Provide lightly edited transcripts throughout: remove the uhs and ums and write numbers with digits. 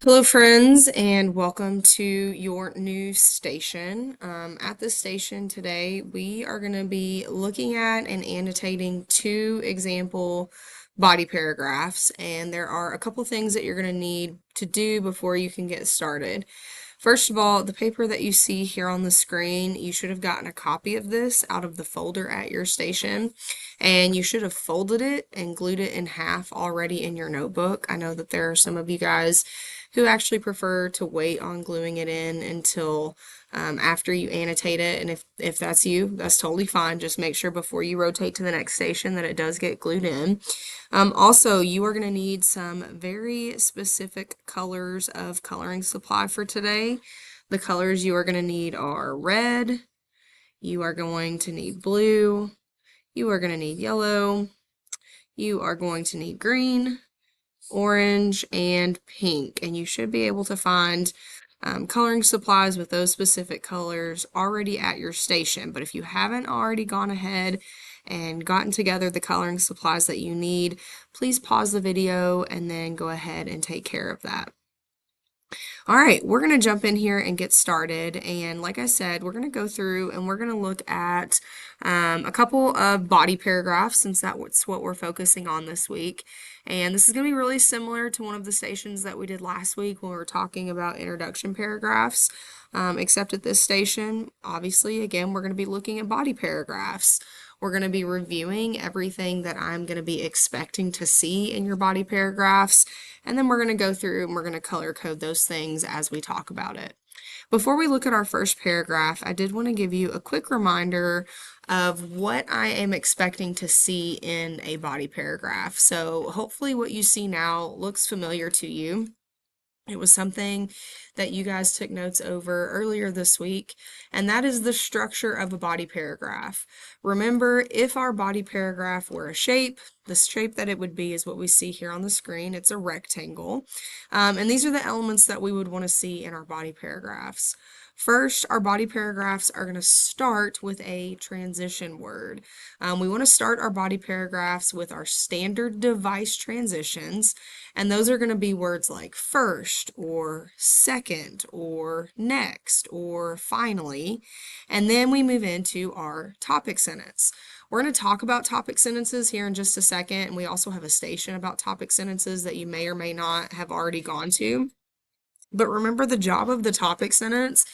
Hello, friends, and welcome to your new station. At this station today, we are going to be looking at and annotating two example body paragraphs, and there are a couple things that you're going to need to do before you can get started. First of all, the paper that you see here on the screen, you should have gotten a copy of this out of the folder at your station, and you should have folded it and glued it in half already in your notebook. I know that there are some of you guys who actually prefer to wait on gluing it in until after you annotate it. And if that's you, that's totally fine. Just make sure before you rotate to the next station that it does get glued in. Also, you are going to need some very specific colors of coloring supply for today. The colors you are going to need are red, you are going to need blue, you are going to need yellow, you are going to need green, orange, and pink. And you should be able to find coloring supplies with those specific colors already at your station. But if you haven't already gone ahead and gotten together the coloring supplies that you need, please pause the video and then go ahead and take care of that. All right, we're going to jump in here and get started. And like I said, we're going to go through and we're going to look at a couple of body paragraphs since that's what we're focusing on this week. And this is going to be really similar to one of the stations that we did last week when we were talking about introduction paragraphs, except at this station, obviously, again, we're going to be looking at body paragraphs. We're going to be reviewing everything that I'm going to be expecting to see in your body paragraphs, and then we're going to go through and we're going to color code those things as we talk about it. Before we look at our first paragraph, I did want to give you a quick reminder of what I am expecting to see in a body paragraph. So hopefully what you see now looks familiar to you. It was something that you guys took notes over earlier this week, and that is the structure of a body paragraph. Remember, if our body paragraph were a shape, the shape that it would be is what we see here on the screen. It's a rectangle. And these are the elements that we would want to see in our body paragraphs. First, our body paragraphs are going to start with a transition word. We want to start our body paragraphs with our standard device transitions, and those are going to be words like first, or second, or next, or finally, and then we move into our topic sentence. We're going to talk about topic sentences here in just a second, and we also have a station about topic sentences that you may or may not have already gone to. But remember, the job of the topic sentence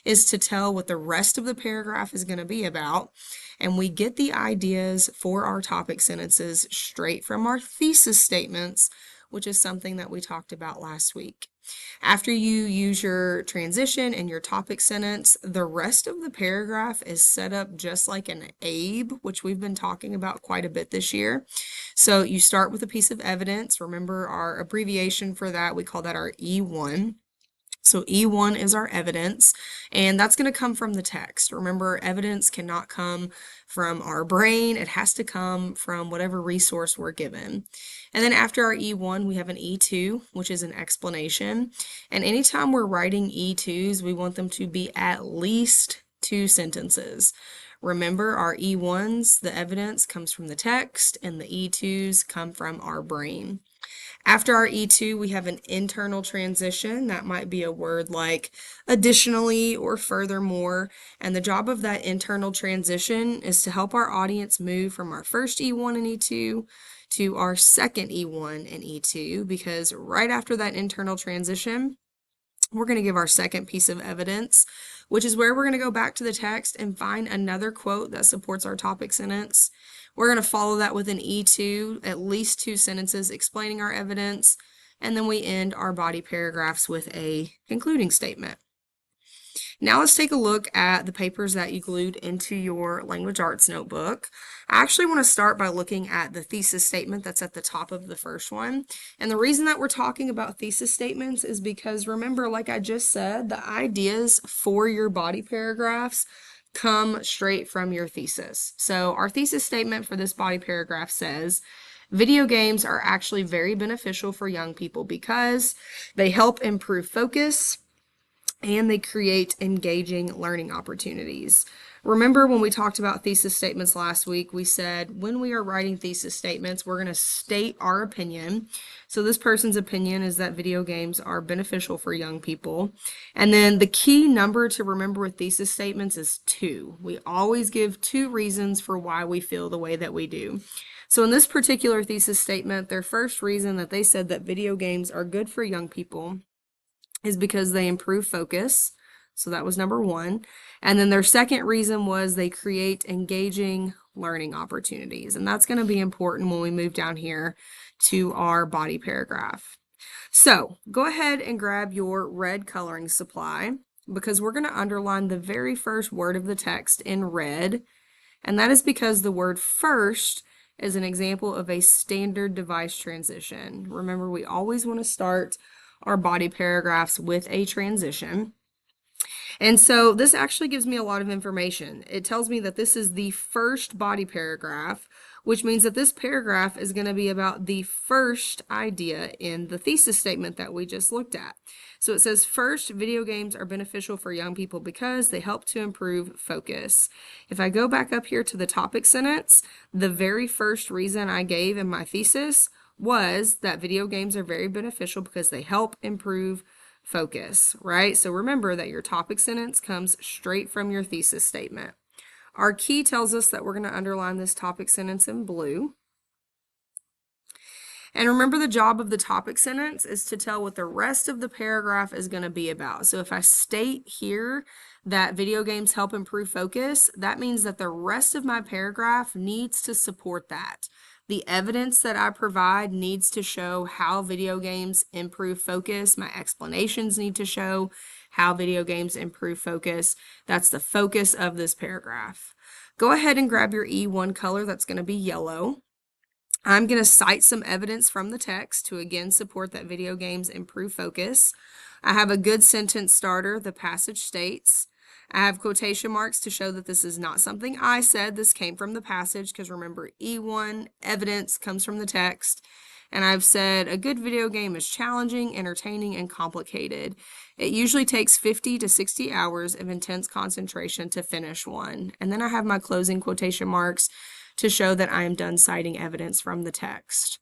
is to tell what the rest of the paragraph is going to be about. And we get the ideas for our topic sentences straight from our thesis statements, which is something that we talked about last week. After you use your transition and your topic sentence, the rest of the paragraph is set up just like an ABE, which we've been talking about quite a bit this year. So you start with a piece of evidence. Remember our abbreviation for that, we call that our E1. So E1 is our evidence, and that's going to come from the text. Remember, evidence cannot come from our brain. It has to come from whatever resource we're given. And then after our E1, we have an E2, which is an explanation. And anytime we're writing E2s, we want them to be at least 2 sentences. Remember, our E1s, the evidence comes from the text, and the E2s come from our brain. After our E2, we have an internal transition. That might be a word like additionally or furthermore. And the job of that internal transition is to help our audience move from our first E1 and E2 to our second E1 and E2, because right after that internal transition, we're going to give our second piece of evidence, which is where we're going to go back to the text and find another quote that supports our topic sentence. We're going to follow that with an E2, at least 2 sentences explaining our evidence, and then we end our body paragraphs with a concluding statement. Now let's take a look at the papers that you glued into your language arts notebook. I actually want to start by looking at the thesis statement that's at the top of the first one. And the reason that we're talking about thesis statements is because, remember, like I just said, the ideas for your body paragraphs come straight from your thesis. So our thesis statement for this body paragraph says, video games are actually very beneficial for young people because they help improve focus, and they create engaging learning opportunities. Remember when we talked about thesis statements last week, we said when we are writing thesis statements, we're going to state our opinion. So this person's opinion is that video games are beneficial for young people. And then the key number to remember with thesis statements is 2. We always give 2 reasons for why we feel the way that we do. So in this particular thesis statement, their first reason that they said that video games are good for young people is because they improve focus. So that was number 1. And then their second reason was they create engaging learning opportunities. And that's going to be important when we move down here to our body paragraph. So go ahead and grab your red coloring supply because we're going to underline the very first word of the text in red. And that is because the word first is an example of a standard device transition. Remember, we always want to start our body paragraphs with a transition. And so this actually gives me a lot of information. It tells me that this is the first body paragraph, which means that this paragraph is going to be about the first idea in the thesis statement that we just looked at. So it says, first, video games are beneficial for young people because they help to improve focus. If I go back up here to the topic sentence, the very first reason I gave in my thesis was that video games are very beneficial because they help improve focus, right? So remember that your topic sentence comes straight from your thesis statement. Our key tells us that we're going to underline this topic sentence in blue. And remember, the job of the topic sentence is to tell what the rest of the paragraph is going to be about. So if I state here that video games help improve focus, that means that the rest of my paragraph needs to support that. The evidence that I provide needs to show how video games improve focus. My explanations need to show how video games improve focus. That's the focus of this paragraph. Go ahead and grab your E1 color. That's going to be yellow. I'm going to cite some evidence from the text to again support that video games improve focus. I have a good sentence starter. The passage states. I have quotation marks to show that this is not something I said. This came from the passage because remember, E1 evidence comes from the text. And I've said a good video game is challenging, entertaining, and complicated. It usually takes 50 to 60 hours of intense concentration to finish one. And then I have my closing quotation marks to show that I am done citing evidence from the text.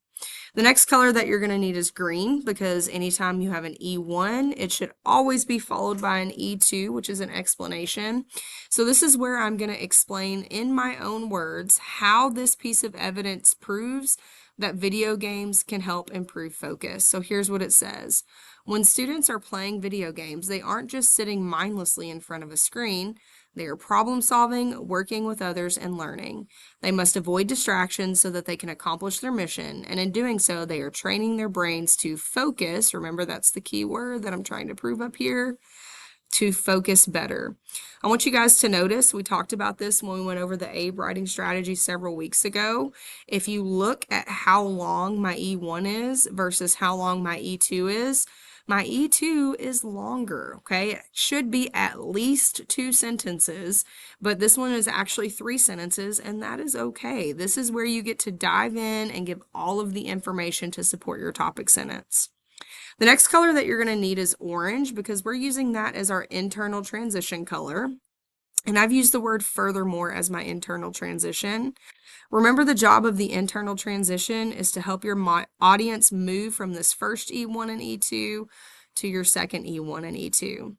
The next color that you're going to need is green because anytime you have an E1, it should always be followed by an E2, which is an explanation. So this is where I'm going to explain in my own words how this piece of evidence proves that video games can help improve focus. So here's what it says. When students are playing video games, they aren't just sitting mindlessly in front of a screen. They are problem solving, working with others, and learning. They must avoid distractions so that they can accomplish their mission, and in doing so, they are training their brains to focus. Remember, that's the key word that I'm trying to prove up here, to focus better. I want you guys to notice, we talked about this when we went over the ABE writing strategy several weeks ago. If you look at how long my E1 is versus how long my E2 is, my E2 is longer, okay? It should be at least 2 sentences, but this one is actually 3 sentences, and that is okay. This is where you get to dive in and give all of the information to support your topic sentence. The next color that you're going to need is orange because we're using that as our internal transition color. And I've used the word furthermore as my internal transition. Remember, the job of the internal transition is to help your audience move from this first E1 and E2 to your second E1 and E2.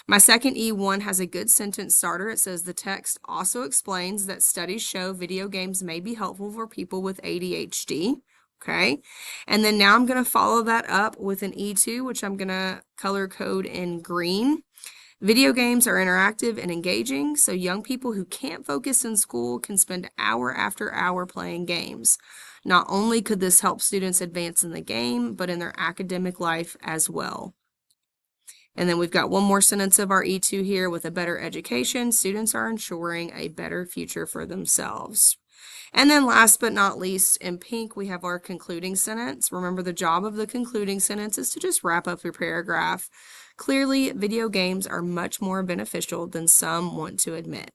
My second E1 has a good sentence starter. It says the text also explains that studies show video games may be helpful for people with ADHD. Okay, and then now I'm going to follow that up with an E2, which I'm going to color code in green. Video games are interactive and engaging, so young people who can't focus in school can spend hour after hour playing games. Not only could this help students advance in the game, but in their academic life as well. And then we've got one more sentence of our E2 here. With a better education, students are ensuring a better future for themselves. And then last but not least, in pink, we have our concluding sentence. Remember, the job of the concluding sentence is to just wrap up your paragraph. Clearly, video games are much more beneficial than some want to admit.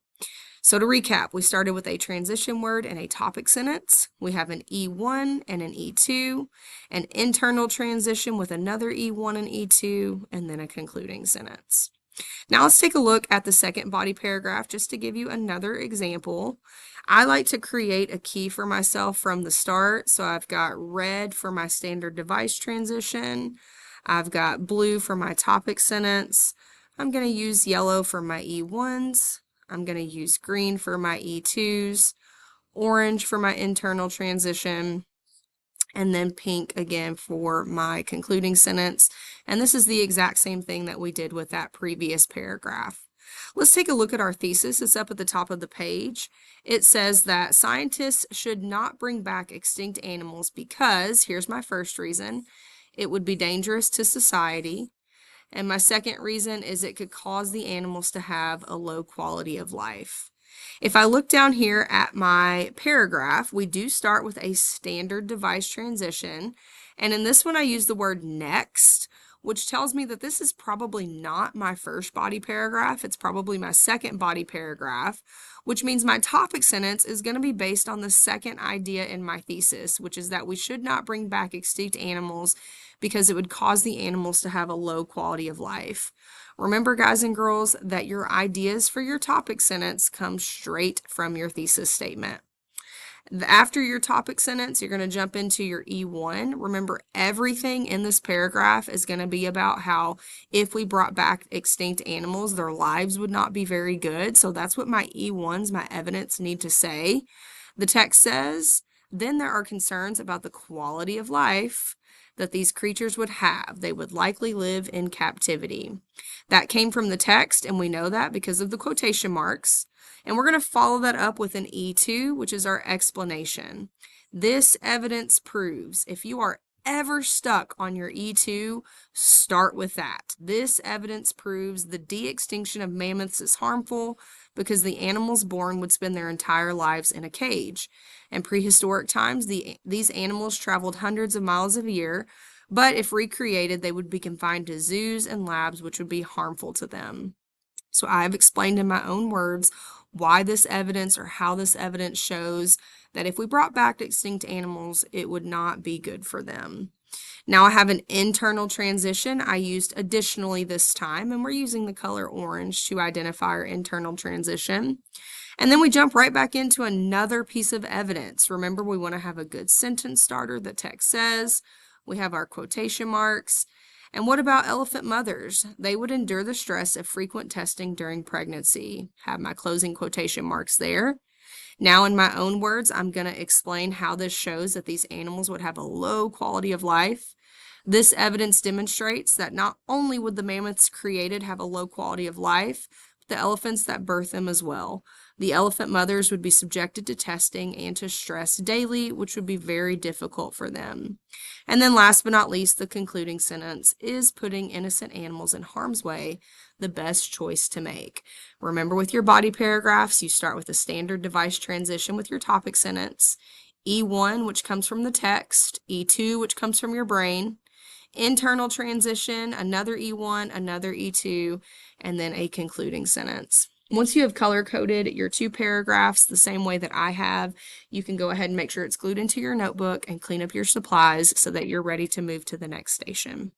So to recap, we started with a transition word and a topic sentence. We have an E1 and an E2, an internal transition with another E1 and E2, and then a concluding sentence. Now let's take a look at the second body paragraph just to give you another example. I like to create a key for myself from the start. So I've got red for my standard device transition. I've got blue for my topic sentence. I'm going to use yellow for my E1s. I'm going to use green for my E2s, orange for my internal transition, and then pink again for my concluding sentence. And this is the exact same thing that we did with that previous paragraph. Let's take a look at our thesis. It's up at the top of the page. It says that scientists should not bring back extinct animals because, here's my first reason, it would be dangerous to society. And my second reason is it could cause the animals to have a low quality of life. If I look down here at my paragraph, we do start with a standard device transition. And in this one, I use the word next, which tells me that this is probably not my first body paragraph. It's probably my second body paragraph, which means my topic sentence is going to be based on the second idea in my thesis, which is that we should not bring back extinct animals because it would cause the animals to have a low quality of life. Remember, guys and girls, that your ideas for your topic sentence come straight from your thesis statement. After your topic sentence, you're going to jump into your E1. Remember, everything in this paragraph is going to be about how if we brought back extinct animals, their lives would not be very good. So that's what my E1s, my evidence, need to say. The text says, then there are concerns about the quality of life that these creatures would have. They would likely live in captivity. That came from the text, and we know that because of the quotation marks. And we're going to follow that up with an E2, which is our explanation. This evidence proves. If you are ever stuck on your E2, start with that. This evidence proves the de-extinction of mammoths is harmful because the animals born would spend their entire lives in a cage. In prehistoric times, these animals traveled hundreds of miles a year, but if recreated, they would be confined to zoos and labs, which would be harmful to them. So I've explained in my own words why this evidence or how this evidence shows that if we brought back extinct animals, it would not be good for them. Now I have an internal transition I used additionally this time, and we're using the color orange to identify our internal transition. And then we jump right back into another piece of evidence. Remember, we want to have a good sentence starter, the text says. We have our quotation marks. And what about elephant mothers? They would endure the stress of frequent testing during pregnancy. Have my closing quotation marks there. Now, in my own words, I'm going to explain how this shows that these animals would have a low quality of life. This evidence demonstrates that not only would the mammoths created have a low quality of life, but the elephants that birth them as well. The elephant mothers would be subjected to testing and to stress daily, which would be very difficult for them. And then last but not least, the concluding sentence is putting innocent animals in harm's way the best choice to make. Remember, with your body paragraphs, you start with a standard device transition with your topic sentence, E1, which comes from the text, E2, which comes from your brain, internal transition, another E1, another E2, and then a concluding sentence. Once you have color-coded your two paragraphs the same way that I have, you can go ahead and make sure it's glued into your notebook and clean up your supplies so that you're ready to move to the next station.